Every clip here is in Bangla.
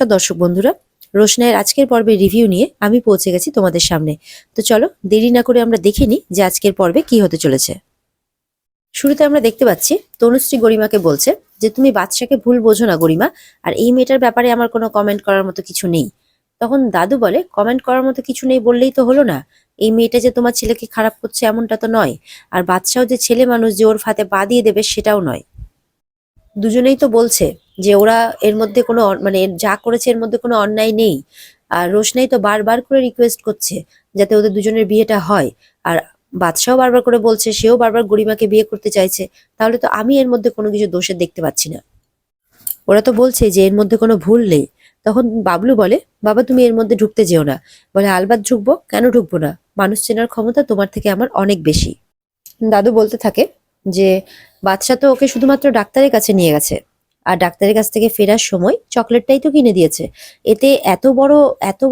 নমস্কার দর্শক বন্ধুরা, রোশনাইয়ের আজকের পর্বের রিভিউ নিয়ে আমি পৌঁছে গেছি তোমাদের সামনে। তো চলো দেরি না করে আমরা দেখে নিই যে আজকের পর্বে কি হতে চলেছে। শুরুতে আমরা দেখতে পাচ্ছি তনুশ্রী গরিমাকে বলছে যে তুমি বাদশাকে ভুল বোঝো না গরিমা, আর এই মেয়েটার ব্যাপারে আমার কোনো কমেন্ট করার মতো কিছু নেই। তখন দাদু বলে কমেন্ট করার মতো কিছু নেই বললেই তো হলো না, এই মেয়েটা যে তোমার ছেলেকে খারাপ করছে এমনটা তো নয়, আর বাদশাও যে ছেলে মানুষ যে ওর ফাঁদে পা দিয়ে দেবে সেটাও নয়। দুজনেই তো বলছে যে ওরা এর মধ্যে কোনো মানে যা করেছে এর মধ্যে কোনো অন্যায় নেই। আর রোশনাই তো বারবার করে রিকোয়েস্ট করছে যাতে ওদের দুজনের বিয়েটা হয়। আর বাদশাও বারবার করে বলছে, সেও বারবার গরিমাকে বিয়ে করতে চাইছে। তাহলে তো আমি এর মধ্যে কোনো কিছু দোষের দেখতে পাচ্ছি না। ওরা তো বলছে যে এর মধ্যে কোনো ভুল নেই। তখন বাবলু বলে, বাবা তুমি এর মধ্যে ঢুকতে যেও না। বলে আলবাত ঢুকবো, কেন ঢুকবো না, মানুষ চেনার ক্ষমতা তোমার থেকে আমার অনেক বেশি। দাদু বলতে থাকে যে বাদশা তো ওকে শুধুমাত্র ডাক্তারের কাছে নিয়ে গেছে, আর ডাক্তারের কাছ থেকে ফেরার সময় চকলেটটাই তো কিনে দিয়েছে। এতে এত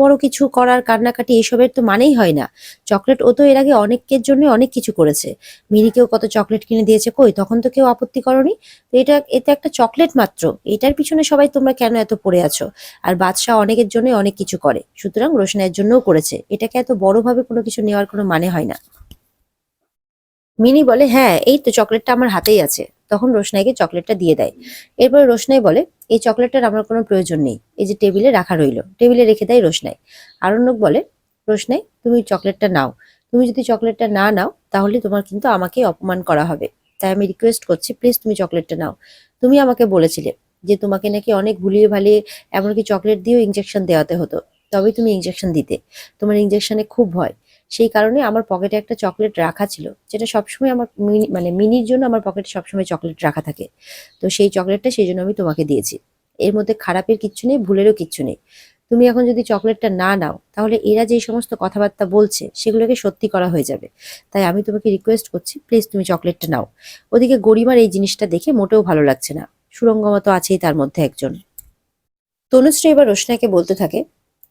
বড় কিছু করার কান্নাকাটি এসবের তো মানেই হয় না। চকলেট ও তো এর আগে অনেকের জন্য অনেক কিছু করেছে, মিনিকেও কত চকলেট কিনে দিয়েছে, কই তখন তো কেউ আপত্তি করনি। তো এতে একটা চকলেট মাত্র, এটার পিছনে সবাই তোমরা কেন এত পড়ে আছো? আর বাদশা অনেকের জন্য অনেক কিছু করে, সুতরাং রোশনাইয়ের জন্যও করেছে, এটাকে এত বড়ভাবে কোনো কিছু নেওয়ার কোনো মানে হয় না। মিনি বলে হ্যাঁ এই তো চকলেটটা আমার হাতেই আছে। তখন রোশনাইকে চকলেটটা দিয়ে দেয়। এরপরে রোশনাই বলে এই চকলেটটার আমার কোনো প্রয়োজন নেই, এই যে টেবিলে রাখা রইলো, টেবিলে রেখে দেয় রোশনাই। আরণ্যক বলে রোশনাই তুমি চকলেটটা নাও, তুমি যদি চকলেটটা না নাও তাহলে তোমার কিন্তু আমাকে অপমান করা হবে। তাই আমি রিকোয়েস্ট করছি প্লিজ তুমি চকলেটটা নাও। তুমি আমাকে বলেছিলে যে তোমাকে নাকি অনেক ভুলিয়ে ভালিয়ে এমনকি চকলেট দিয়েও ইঞ্জেকশন দেওয়াতে হতো, তবেই তুমি ইঞ্জেকশন দিতে, তোমার ইঞ্জেকশনে খুব ভয়। সেই কারণে আমার পকেটে একটা চকলেট রাখা ছিল, যেটা সবসময় আমার মানে মিনির জন্য আমার পকেটে সবসময় চকলেট রাখা থাকে। তো সেই চকলেটটা সেই জন্য আমি তোমাকে দিয়েছি। এর মধ্যে খারাপের কিচ্ছু নেই, ভুলেরও কিচ্ছু নেই। তুমি এখন যদি চকলেটটা না নাও তাহলে এরা যে সমস্ত কথাবার্তা বলছে সেগুলোকে সত্যি করা হয়ে যাবে। তাই আমি তোমাকে রিকোয়েস্ট করছি প্লিজ তুমি চকলেটটা নাও। ওদিকে গরিমার এই জিনিসটা দেখে মোটেও ভালো লাগছে না। সুরঙ্গমা তো আছেই তার মধ্যে একজন। তনুশ্রী এবার রোশনাকে বলতে থাকে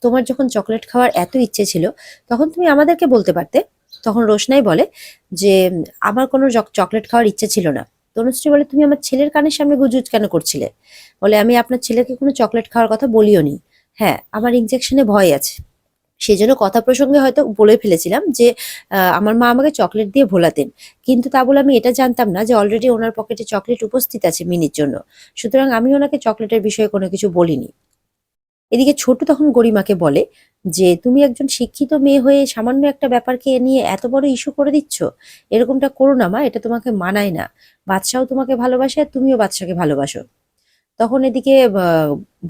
তোমার যখন চকলেট খাওয়ার এত ইচ্ছে ছিল তখন তুমি আমাদেরকে বলতে পারতে। তখন রোশনাই বলে যে আমার কোনো চকলেট খাওয়ার ইচ্ছে ছিল না। তনুশ্রী বলে তুমি আমার ছেলের কানের সামনে গুজুজ কেন করছিলে? বলে আমি আপনার ছেলেকে কোনো চকলেট খাওয়ার কথা বলিও নি। হ্যাঁ আমার ইনজেকশনে ভয় আছে, সেই জন্য কথা প্রসঙ্গে হয়তো বলে ফেলেছিলাম যে আমার মা আমাকে চকলেট দিয়ে ভোলাতেন, কিন্তু তা বলে আমি এটা জানতাম না যে অলরেডি ওনার পকেটে চকলেট উপস্থিত আছে মিনির জন্য। সুতরাং আমি ওনাকে চকলেটের বিষয়ে কোনো কিছু বলিনি। এদিকে ছোট তখন গরিমাকে বলে যে তুমি একজন শিক্ষিত মেয়ে হয়ে সামান্য একটা ব্যাপারকে নিয়ে এত বড় ইস্যু করে দিচ্ছ, এরকমটা করো না মা, এটা তোমাকে মানায় না। বাদশাও তোমাকে ভালোবাসে আর তুমিও বাদশাকে ভালোবাসো। তখন এদিকে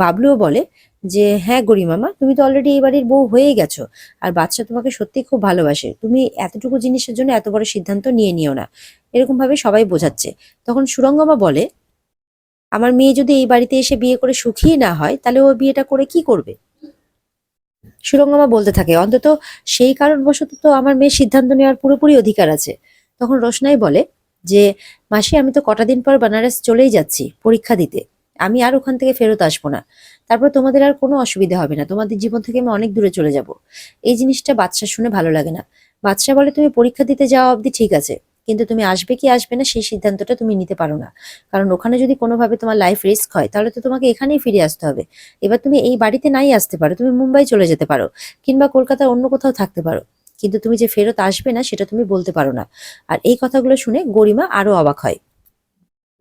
বাবলুও বলে যে হ্যাঁ গরিমামা তুমি তো অলরেডি এই বাড়ির বউ হয়ে গেছো, আর বাদশা তোমাকে সত্যি খুব ভালোবাসে, তুমি এতটুকু জিনিসের জন্য এত বড় সিদ্ধান্ত নিয়ে নিও না। এরকম ভাবে সবাই বোঝাচ্ছে। তখন সুরঙ্গমা বলে আমার মেয়ে যদি এই বাড়িতে এসে বিয়ে করে সুখী না হয় তাহলে ও বিয়েটা করে কি করবে? সুরঙ্গমা বলতে থাকে অন্তত সেই কারণবশত তো আমার মেয়ের সিদ্ধান্ত নেওয়ার পুরোপুরি অধিকার আছে। তখন রোশনাই বলে যে মাসি আমি তো কটা দিন পর বানারস চলেই যাচ্ছি পরীক্ষা দিতে, আমি আর ওখান থেকে ফেরত আসবো না। তারপর তোমাদের আর কোনো অসুবিধা হবে না, তোমাদের জীবন থেকে আমি অনেক দূরে চলে যাব। এই জিনিসটা বাদশা শুনে ভালো লাগে না। বাদশা বলে তুমি পরীক্ষা দিতে যাওয়া অবধি ঠিক আছে, কিন্তু তুমি আসবে কি আসবে না সেই সিদ্ধান্তটা তুমি নিতে পারো না। কারণ ওখানে যদি কোনোভাবে তোমার লাইফ রিস্ক হয় তাহলে তো তোমাকে এখানেই ফিরে আসতে হবে। এবার তুমি এই বাড়িতে নাই আসতে পারো, তুমি মুম্বাই চলে যেতে পারো, কিংবা কলকাতার অন্য কোথাও থাকতে পারো, কিন্তু তুমি যে ফেরত আসবে না সেটা তুমি বলতে পারো না। আর এই কথাগুলো শুনে গরিমা আরো অবাক হয়।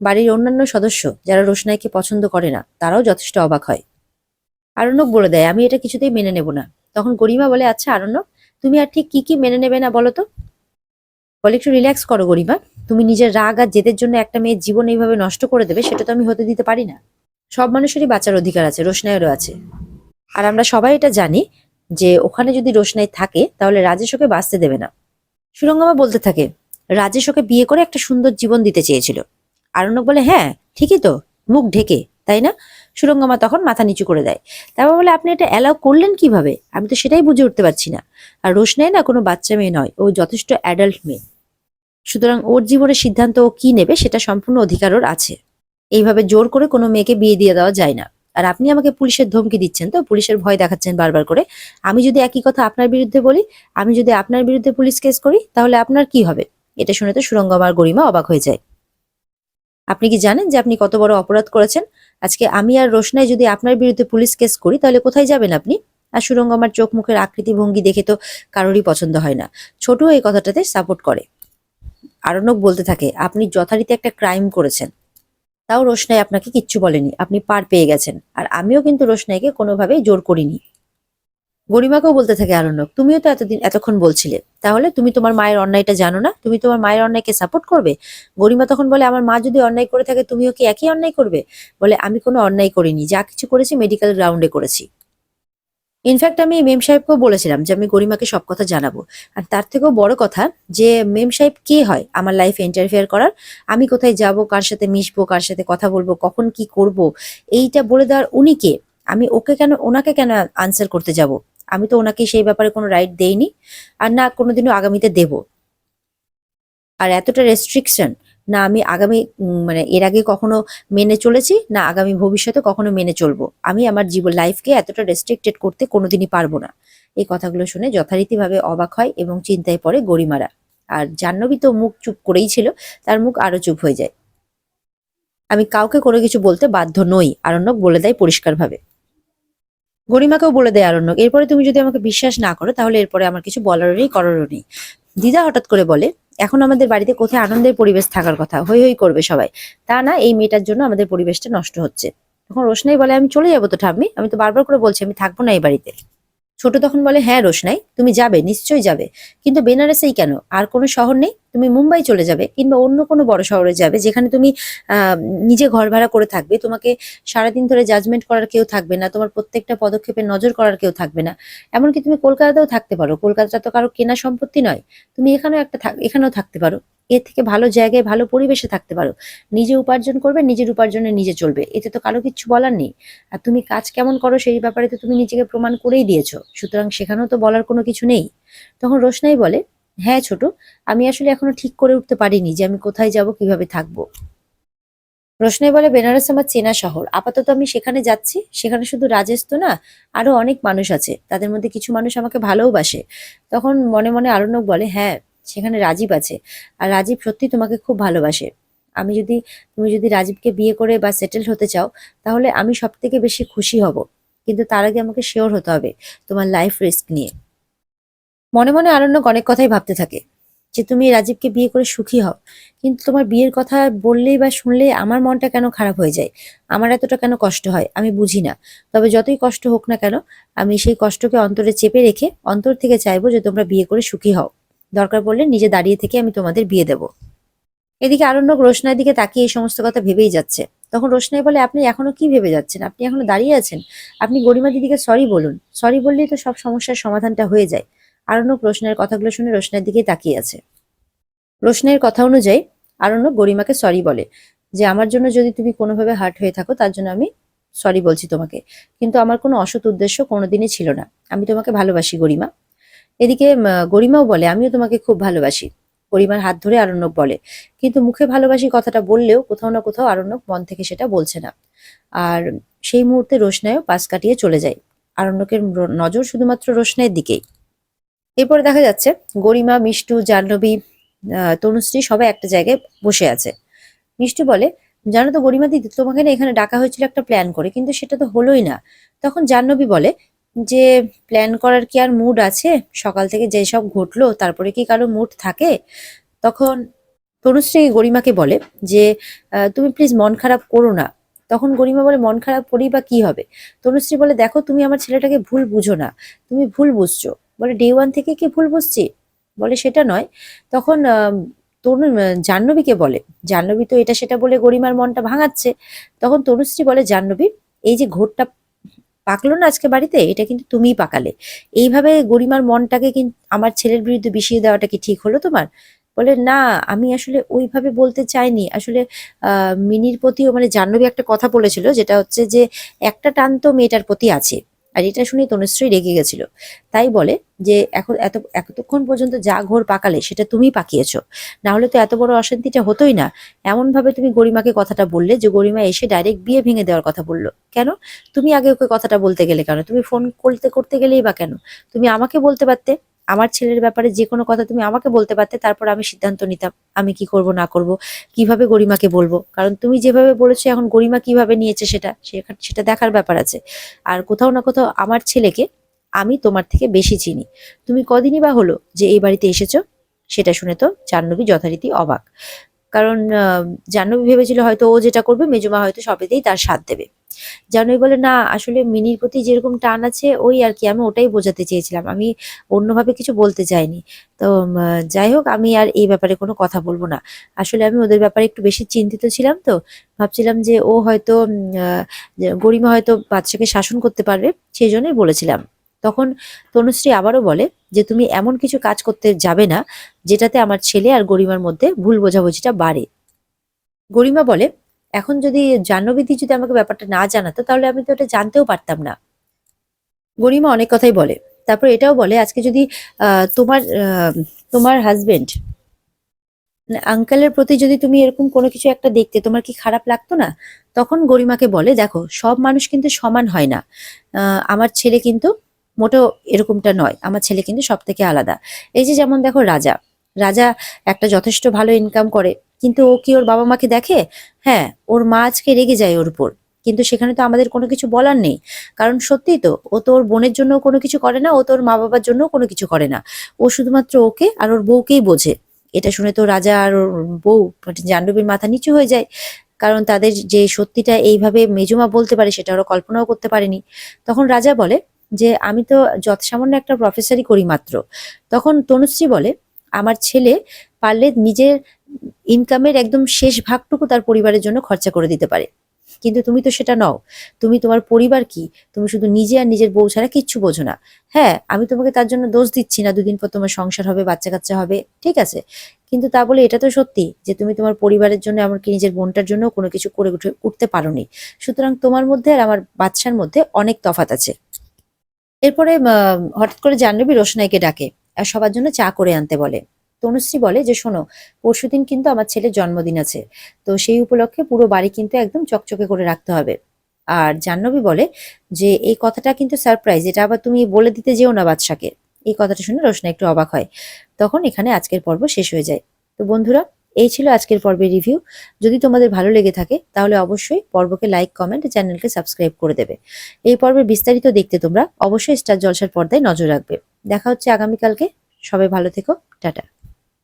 বাড়ির অন্যান্য সদস্য যারা রোশনাইকে পছন্দ করে না তারাও যথেষ্ট অবাক হয়। আরণ্যক বলে দেয় আমি এটা কিছুতেই মেনে নেব না। তখন গরিমা বলে আচ্ছা আরণ্যক, তুমি আর ঠিক কি কি মেনে নেবে না বলো তো? বলে একটু রিল্যাক্স করো গরিমা, তুমি নিজের রাগ আর জেদের জন্য একটা মেয়ের জীবন এইভাবে নষ্ট করে দেবে সেটা তো আমি হতে দিতে পারি না। সব মানুষেরই বাঁচার অধিকার আছে, রোশনাইয়েরও আছে। আর আমরা সবাই এটা জানি যে ওখানে যদি রোশনাই থাকে তাহলে রাজেশ ওকে বাঁচতে দেবে না। সুরঙ্গমা বলতে থাকে রাজেশ ওকে বিয়ে করে একটা সুন্দর জীবন দিতে চেয়েছিল। আরণ্যক বলে হ্যাঁ ঠিকই তো, মুখ ঢেকে, তাই না? সুরঙ্গমা তখন মাথা নিচু করে দেয়। তারপর বলে আপনি এটা অ্যালাউ করলেন কিভাবে, আমি তো সেটাই বুঝে উঠতে পারছি না। আর রোশনাই না কোনো বাচ্চা মেয়ে নয়, ও যথেষ্ট অ্যাডাল্ট মেয়ে। সুতরাং ওর জীবনের সিদ্ধান্ত ও কি নেবে সেটা সম্পূর্ণ অধিকার ওর আছে। এইভাবে জোর করে কোনো মেয়েকে বিয়ে দিয়ে দেওয়া যায় না। আর আপনি আমাকে পুলিশের ধমকি দিচ্ছেন, তো পুলিশের ভয় দেখাচ্ছেন বারবার করে। আমি যদি একই কথা আপনার বিরুদ্ধে বলি, আমি যদি আপনার বিরুদ্ধে পুলিশ কেস করি তাহলে আপনার কি হবে? এটা শুনে তো সুরঙ্গমা আর গরিমা অবাক হয়ে যায়। আপনি কি জানেন যে আপনি কত বড় অপরাধ করেছেন? আজকে আমি আর রোশনাই যদি আপনার বিরুদ্ধে পুলিশ কেস করি তাহলে কোথায় যাবেন আপনি? আর সুরঙ্গ আমার চোখ মুখের আকৃতি ভঙ্গি দেখে তো কারোরই পছন্দ হয় না। ছোট এই কথাটাতে সাপোর্ট করে। আরণ্যক বলতে থাকে, আপনি যথারীতি একটা ক্রাইম করেছেন। তাও রোশনাই আপনাকে কিচ্ছু বলেনি, আপনি পার পেয়ে গেছেন। আর আমিও কিন্তু রোশনাইকে কোনোভাবেই জোর করিনি। গরিমাকেও বলতে থাকে আরণ্যক, তুমিও তো এতক্ষণ বলছিলে, তাহলে তুমি তোমার মায়ের অন্যায়টা জানো না? তুমি তোমার মায়ের অন্যায়কে সাপোর্ট করবে? গরিমা তখন বলে, আমার মা যদি অন্যায় করে থাকে তুমিও কি একই অন্যায় করবে? বলে, আমি কোনো অন্যায় করিনি, যা কিছু করেছি মেডিকেল গ্রাউন্ডে করেছি। ইনফ্যাক্ট আমি মেম সাহেবকেও বলেছিলাম যে আমি গরিমাকে সব কথা জানাবো। আর তার থেকেও বড় কথা, যে মেম সাহেব কে হয় আমার লাইফে ইন্টারফেয়ার করার? আমি কোথায় যাব, কার সাথে মিশবো, কার সাথে কথা বলবো, কখন কি করব, এইটা বলে দেওয়ার উনি কে? আমি ওনাকে কেন আনসার করতে যাব? আমি তো ওনাকে সেই ব্যাপারে কোনো রাইট দেইনি, আর না কোনোদিনও আগামীতে দেব। আর এতটা রেস্ট্রিকশন না আমি আগামী মানে এর আগে কখনো মেনে চলেছি, না আগামী ভবিষ্যতে কখনো মেনে চলবো। আমি আমার জীবন লাইফকে এতটা রেস্ট্রিক্টেড করতে কোনোদিনই পারবো না। এই কথাগুলো শুনে যথারীতিভাবে অবাক হয় এবং চিন্তায় পড়ে গরিমারা। আর জাহ্নবী তো মুখ চুপ করেই ছিল, তার মুখ আরো চুপ হয়ে যায়। আমি কাউকে কোনো কিছু বলতে বাধ্য নই, আরণ্যক বলে দেয় পরিষ্কারভাবে। গরিমাকেও বলে দেয় আরণ্যক, এরপরে তুমি যদি আমাকে বিশ্বাস না করো তাহলে এরপরে আমার কিছু বলারও নেই, করারও নেই। দিদা হঠাৎ করে বলে, এখন আমাদের বাড়িতে কোথায় আনন্দের পরিবেশ থাকার কথা, হই হই করবে সবাই, তা না এই মেয়েটার জন্য আমাদের পরিবেশটা নষ্ট হচ্ছে। তখন রোশনাই বলে, আমি চলে যাবো তো ঠাম্মি, আমি তো বারবার করে বলছি আমি থাকবো না এই বাড়িতে। ছোট তখন বলে, হ্যাঁ রোশনাই তুমি যাবে, নিশ্চয়ই যাবে, কিন্তু বেনারসেই কেন? আর কোনো শহর নেই? তুমি মুম্বাই চলে যাবে কিংবা অন্য কোনো বড় শহরে যাবে, যেখানে তুমি আহ নিজে ঘর ভাড়া করে থাকবে, তোমাকে সারাদিন ধরে জাজমেন্ট করার কেউ থাকবে না, তোমার প্রত্যেকটা পদক্ষেপে নজর করার কেউ থাকবে না। এমনকি তুমি কলকাতাতেও থাকতে পারো, কলকাতা তো কারো কেনা সম্পত্তি নয়। তুমি এখানেও থাকতে পারো। এর থেকে ভালো জায়গায় ভালো পরিবেশে থাকতে পারো। নিজে উপার্জন করবে, নিজের উপার্জনে নিজে চলবে, এতে তো কারো কিচ্ছু বলার নেই। আর তুমি কাজ কেমন করো সেই ব্যাপারে তো তুমি নিজেকে প্রমাণ করেই দিয়েছো, সুতরাং সেখানেও তো বলার কোনো কিছু নেই। তখন রোশনাই বলে, হ্যাঁ ছোট, আমি আসলে এখনো ঠিক করে উঠতে পারিনি যে আমি কোথায় যাব, কিভাবে থাকবো। রোশনাই বলে, বেনারস আমার চেনা শহর, আপাতত আমি সেখানে যাচ্ছি। সেখানে শুধু রাজেশ তো না, আরো অনেক মানুষ আছে, তাদের মধ্যে কিছু মানুষ আমাকে ভালোবাসে। তখন মনে মনে আরণ্যক বলে, হ্যাঁ সেখানে রাজীব আছে, আর রাজীব সত্যি তোমাকে খুব ভালোবাসে। আমি যদি তুমি যদি রাজীবকে বিয়ে করে বা সেটেল হতে চাও, তাহলে আমি সব থেকে বেশি খুশি হব। কিন্তু তার আগে আমাকে শিওর হতে হবে তোমার লাইফ রিস্ক নিয়ে। মনে মনে আরণ্যক অনেক কথাই ভাবতে থাকে, যে তুমি রাজীবকে বিয়ে করে সুখী হও, কিন্তু তোমার বিয়ের কথা বললেই বা শুনলেই আমার মনটা কেন খারাপ হয়ে যায়, আমার এতটা কেন কষ্ট হয় আমি বুঝি না। তবে যতই কষ্ট হোক না কেন, আমি সেই কষ্টকে অন্তরে চেপে রেখে অন্তর থেকে চাইবো যে তোমরা বিয়ে করে সুখী হও। দরকার পড়লে নিজে দাঁড়িয়ে থেকে আমি তোমাদের বিয়ে দেব। এদিকে আরণ্যক রোশনাইয়ের দিকে তাকিয়ে এই সমস্ত কথা ভেবেই যাচ্ছে। তখন রোশনাই বলে, আপনি এখনো কি ভেবে যাচ্ছেন? আপনি এখনো দাঁড়িয়ে আছেন? আপনি গরিমা দিদিকে সরি বলুন, সরি বললেই তো সব সমস্যার সমাধানটা হয়ে যায়। আরণ্যক রোশনাইয়ের কথাগুলো শুনে রোশনাইয়ের দিকেই তাকিয়ে আছে। রোশনাইয়ের কথা অনুযায়ী আরণ্যক গরিমাকে সরি বলে, যে আমার জন্য যদি তুমি কোনোভাবে হার্ট হয়ে থাকো তার জন্য আমি সরি বলছি তোমাকে, কিন্তু আমার কোনো অসৎ উদ্দেশ্য কোনোদিনই ছিল না। আমি তোমাকে ভালোবাসি গরিমা। এদিকে গরিমাও বলে, আমিও তোমাকে খুব ভালোবাসি। গরিমার হাত ধরে আরণ্যক বলে, কিন্তু মুখে ভালোবাসি কথাটা বললেও কোথাও না কোথাও আরণ্যক মন থেকে সেটা বলছে না। আর সেই মুহূর্তে রোশনাইও পাশ কাটিয়ে চলে যায়। আরণ্যকের নজর শুধুমাত্র রোশনাইয়ের দিকেই। এরপরে দেখা যাচ্ছে গরিমা, মিষ্টু, জাহ্নবী, তনুশ্রী সবাই একটা জায়গায় বসে আছে। মিষ্টু বলে, জানো তো গরিমা দিদি, তোমাকে না এখানে ডাকা হয়েছিল একটা প্ল্যান করে, কিন্তু সেটা তো হলোই না। তখন জাহ্নবী বলে, যে প্ল্যান করার কি আর মুড আছে? সকাল থেকে যেসব ঘটলো তারপরে কি কারো মুড থাকে? তখন তনুশ্রী গরিমাকে বলে যে, তুমি প্লিজ মন খারাপ করো না। তখন গরিমা বলে, মন খারাপ করি বা কি হবে? তনুশ্রী বলে, দেখো তুমি আমার ছেলেটাকে ভুল বুঝো না, তুমি ভুল বুঝছো। বলে, ডে ওয়ান থেকে কি ভুল বুঝছি? বলে, সেটা নয়। তখন জাহ্নবীকে বলে, জাহ্নবী তো এটা সেটা বলে গরিমার মনটা ভাঙাচ্ছে। তখন তনুশ্রী বলে, জাহ্নবী, এই যে ঘোরটা পাকলো না আজকে বাড়িতে, এটা কিন্তু তুমিই পাকালে। এইভাবে গরিমার মনটাকে কিন্তু আমার ছেলের বিরুদ্ধে বিষিয়ে দেওয়াটা কি ঠিক হলো তোমার? বলে, না আমি আসলে ওইভাবে বলতে চাইনি, আসলে মিনির প্রতিও মানে জাহ্নবী একটা কথা বলেছিল, যেটা হচ্ছে যে একটা টান তো মেয়েটার প্রতি আছে। আর এটা শুনে তনুশ্রী রেগে গেছিল। তাই বলে যে এখন এতক্ষণ পর্যন্ত যা ঘোর পাকালে সেটা তুমিই পাকিয়েছো, না হলে তো এত বড় অশান্তিটা হতোই না। এমন ভাবে তুমি গরিমাকে কথাটা বললে যে গরিমা এসে ডাইরেক্ট বিয়ে ভেঙে দেওয়ার কথা বললো কেন? তুমি আগে ওকে কথাটা বলতে গেলে কেন? তুমি ফোন করতে করতে গেলেই বা কেন? তুমি আমাকে বলতে পারতে। আমার ছেলের ব্যাপারে যে কোনো কথা তুমি আমাকে বলতে পারতে, তারপর আমি সিদ্ধান্ত নিতাম আমি কি করব না করব, কিভাবে গরিমাকে বলবো। কারণ তুমি যেভাবে বলেছো এখন গরিমা কিভাবে নিয়েছে সেটা দেখার ব্যাপার আছে। আর কোথাও না কোথাও আমার ছেলেকে আমি তোমার থেকে বেশি চিনি। তুমি কদিনই বা হলো যে এই বাড়িতে এসেছো? সেটা শুনে তো জাহ্নবী যথারীতি অবাক। কারণ জাহ্নবী ভেবেছিল হয়তো ও যেটা করবে মেজমা হয়তো সবেতেই তার সাথ দেবে। জাহ্নবী বলে, না আসলে মিনির প্রতি যেরকম টান আছে ওই আর কি, আমি ওটাই বোঝাতে চেয়েছিলাম, আমি অন্যভাবে কিছু বলতে চাইনি। তো যাই হোক, আমি আর এই ব্যাপারে কোনো কথা বলবো না। আসলে আমি ওদের ব্যাপারে একটু বেশি চিন্তিত ছিলাম, তো ভাবছিলাম যে ও হয়তো যে গরিমা হয়তো বাচ্চাকে শাসন করতে পারবে, সেই জন্যই বলেছিলাম। তখন তনুশ্রী আবারও বলে যে তুমি এমন কিছু কাজ করতে যাবে না যেটাতে আমার ছেলে আর গরিমার মধ্যে ভুল বোঝাবুঝিটা বাড়ে। গরিমা বলে, এখন যদি জাহ্নবীদি যদি আমাকে ব্যাপারটা না জানাতো তাহলে আমি তো এটা জানতেও পারতাম না। গরিমা অনেক কথাই বলে। তারপর এটাও বলে, আজকে যদি তোমার হাজবেন্ড আঙ্কেলের প্রতি যদি তুমি এরকম কোনো কিছু একটা দেখতে তোমার কি খারাপ লাগতো না? তখন গরিমাকে বলে, দেখো সব মানুষ কিন্তু সমান হয় না। আমার ছেলে কিন্তু মোটেও এরকমটা নয়, আমার ছেলে কিন্তু সব থেকে আলাদা। এই যে যেমন দেখো রাজা, রাজা একটা যথেষ্ট ভালো ইনকাম করে, কিন্তু ও কি ওর বাবা মাকে দেখে? হ্যাঁ, ওর মা আজকে রেগে যায় ওর উপর, কিন্তু সেখানে তো আমাদের কোনো কিছু বলার নেই। কারণ সত্যিই তো ও তো ওর বোনের জন্য কোনো কিছু করে না, ও তো ওর মা বাবার জন্য কোনো কিছু করে না। ও শুধুমাত্র ওকে আর ওর বউকেই বোঝে। এটা শুনে তো রাজা আর ওর বউ মানে জাহ্নবীর মাথা নিচু হয়ে যায়। কারণ তাদের যে সত্যিটা এইভাবে মেজমা বলতে পারে সেটা ওরা কল্পনাও করতে পারেনি। তখন রাজা বলে যে আমি তো যৎসামান্য একটা প্রফেসরই করি মাত্র। তখন তনুশ্রী বলে, আমার ছেলে পারলে নিজের ইনকামের একদম শেষ ভাগটুকু তার পরিবারের জন্য খরচা করে দিতে পারে, কিন্তু তুমি তো সেটা নও। তুমি তোমার পরিবার কি, তুমি শুধু নিজে আর নিজের বউ ছাড়া কিচ্ছু বোঝো না। হ্যাঁ, আমি তোমাকে তার জন্য দোষ দিচ্ছি না, দুদিন পর তোমার সংসার হবে, বাচ্চা কাচ্চা হবে, ঠিক আছে। কিন্তু তা বলে এটা তো সত্যি যে তুমি তোমার পরিবারের জন্য এমনকি নিজের বোনটার জন্য কোনো কিছু করে উঠতে পারোনি। সুতরাং তোমার মধ্যে আর আমার বাচ্চার মধ্যে অনেক তফাৎ আছে। এরপরে হঠাৎ করে জাহ্নবী রোশনাইকে ডাকে আর সবার জন্য চা করে আনতে বলে। তনুশ্রী বলে যে শোনো, পরশুদিন কিন্তু আমার ছেলের জন্মদিন আছে, তো সেই উপলক্ষে পুরো বাড়ি কিন্তু একদম চকচকে করে রাখতে হবে। আর জাহ্নবী বলে যে এই কথাটা কিন্তু সারপ্রাইজ, এটা আবার তুমি বলে দিতে যেও না বাদশাকে। এই কথাটা শুনে রোশনা একটু অবাক হয়। তখন এখানে আজকের পর্ব শেষ হয়ে যায়। তো বন্ধুরা, এই ছিল আজকের পর্বের রিভিউ। যদি তোমাদের ভালো লেগে থাকে তাহলে অবশ্যই পর্বকে লাইক, কমেন্ট, চ্যানেলকে সাবস্ক্রাইব করে দেবে। এই পর্বের বিস্তারিত দেখতে তোমরা অবশ্যই স্টার জলসার পর্দায় নজর রাখবে। দেখা হচ্ছে আগামীকালকে। সবাই ভালো থেকো। টাটা।